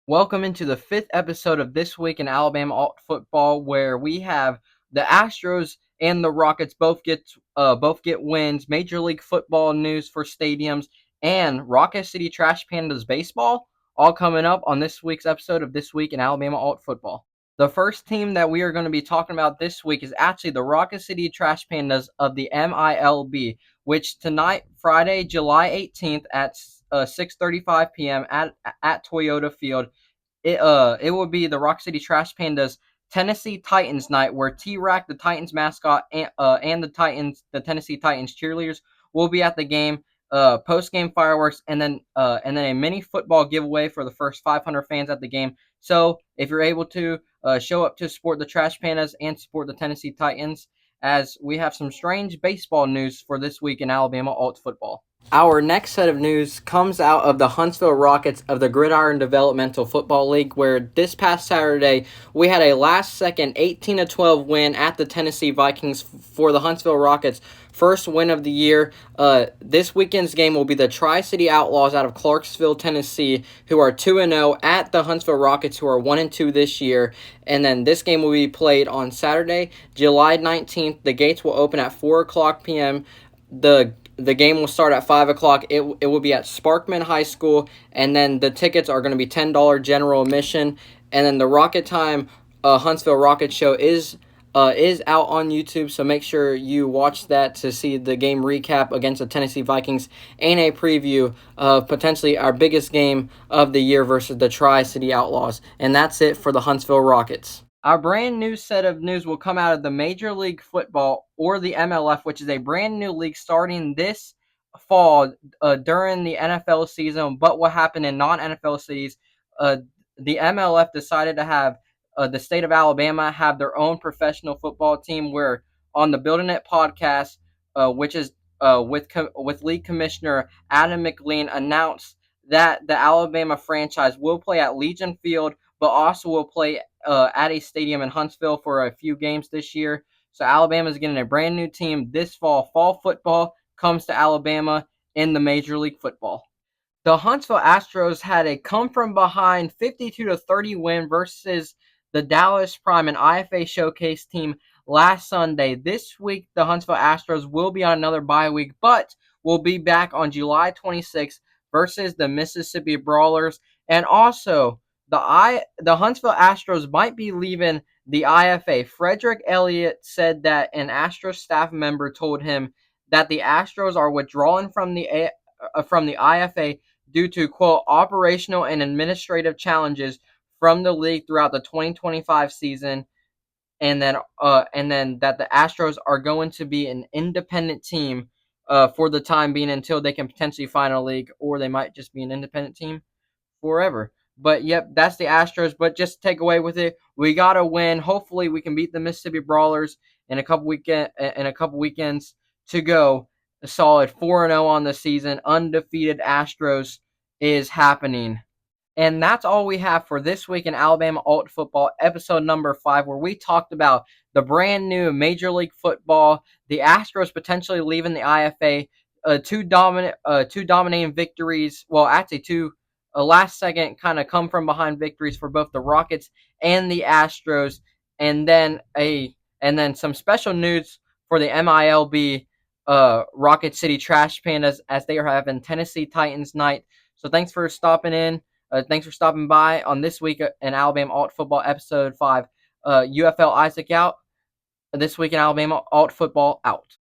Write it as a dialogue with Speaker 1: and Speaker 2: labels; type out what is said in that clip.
Speaker 1: Welcome into the fifth episode of This Week in Alabama Alt Football, where we have the Astros and the Rockets both get wins, Major League Football news for stadiums, and Rocket City Trash Pandas baseball, all coming up on this week's episode of This Week in Alabama Alt Football. The first team that we are going to be talking about this week is actually the Rocket City Trash Pandas of the MILB, which tonight, Friday, July 18th at 6:35 p.m. at Toyota Field, it will be the Rock City Trash Pandas Tennessee Titans night, where T-Rack, the Titans mascot, and the Tennessee Titans cheerleaders will be at the game. Post game fireworks, and then a mini football giveaway for the first 500 fans at the game. So if you're able to show up to support the Trash Pandas and support the Tennessee Titans, as we have some strange baseball news for this week in Alabama alt football. Our next set of news comes out of the Huntsville Rockets of the Gridiron Developmental Football League, where this past Saturday we had a last-second 18-12 win at the Tennessee Vikings for the Huntsville Rockets' first win of the year. This weekend's game will be the Tri-City Outlaws out of Clarksville, Tennessee, who are 2-0, at the Huntsville Rockets, who are 1-2 this year. And then this game will be played on Saturday, July 19th. The gates will open at 4 o'clock p.m. The game will start at 5 o'clock. It will be at Sparkman High School, and then the tickets are going to be $10 general admission. And then the Rocket Time Huntsville Rocket Show is out on YouTube, so make sure you watch that to see the game recap against the Tennessee Vikings and a preview of potentially our biggest game of the year versus the Tri-City Outlaws. And that's it for the Huntsville Rockets. Our brand new set of news will come out of the Major League Football, or the MLF, which is a brand new league starting this fall during the NFL season. But what happened in non-NFL cities, the MLF decided to have the state of Alabama have their own professional football team, where on the Building It podcast, which is with league commissioner Adam McLeen, announced that the Alabama franchise will play at Legion Field, but also will play at a stadium in Huntsville for a few games this year. So Alabama is getting a brand new team this fall. Fall football comes to Alabama in the Major League Football. The Huntsville Astros had a come-from-behind 52-30 win versus the Dallas Prime and IFA Showcase team last Sunday. This week, the Huntsville Astros will be on another bye week, but will be back on July 26th versus the Mississippi Brawlers. And also, the Huntsville Astros might be leaving the IFA. Frederick Elliott said that an Astros staff member told him that the Astros are withdrawing from the IFA due to, quote, operational and administrative challenges from the league throughout the 2025 season, and then that the Astros are going to be an independent team for the time being until they can potentially find a league, or they might just be an independent team forever. But yep, that's the Astros. But just take away with it, we got to win. Hopefully, we can beat the Mississippi Brawlers in a couple weekends to go. A solid 4-0 on the season. Undefeated Astros is happening. And that's all we have for this week in Alabama Alt Football, episode number 5, where we talked about the brand new Major League Football, the Astros potentially leaving the IFA, two dominating victories. Well, actually, two last second kind of come from behind victories for both the Rockets and the Astros, and then some special news for the MILB Rocket City Trash Pandas, as they are having Tennessee Titans night. So thanks for stopping in. Thanks for stopping by on this week in Alabama Alt Football episode 5. UFL Isaac out. This week in Alabama Alt Football out.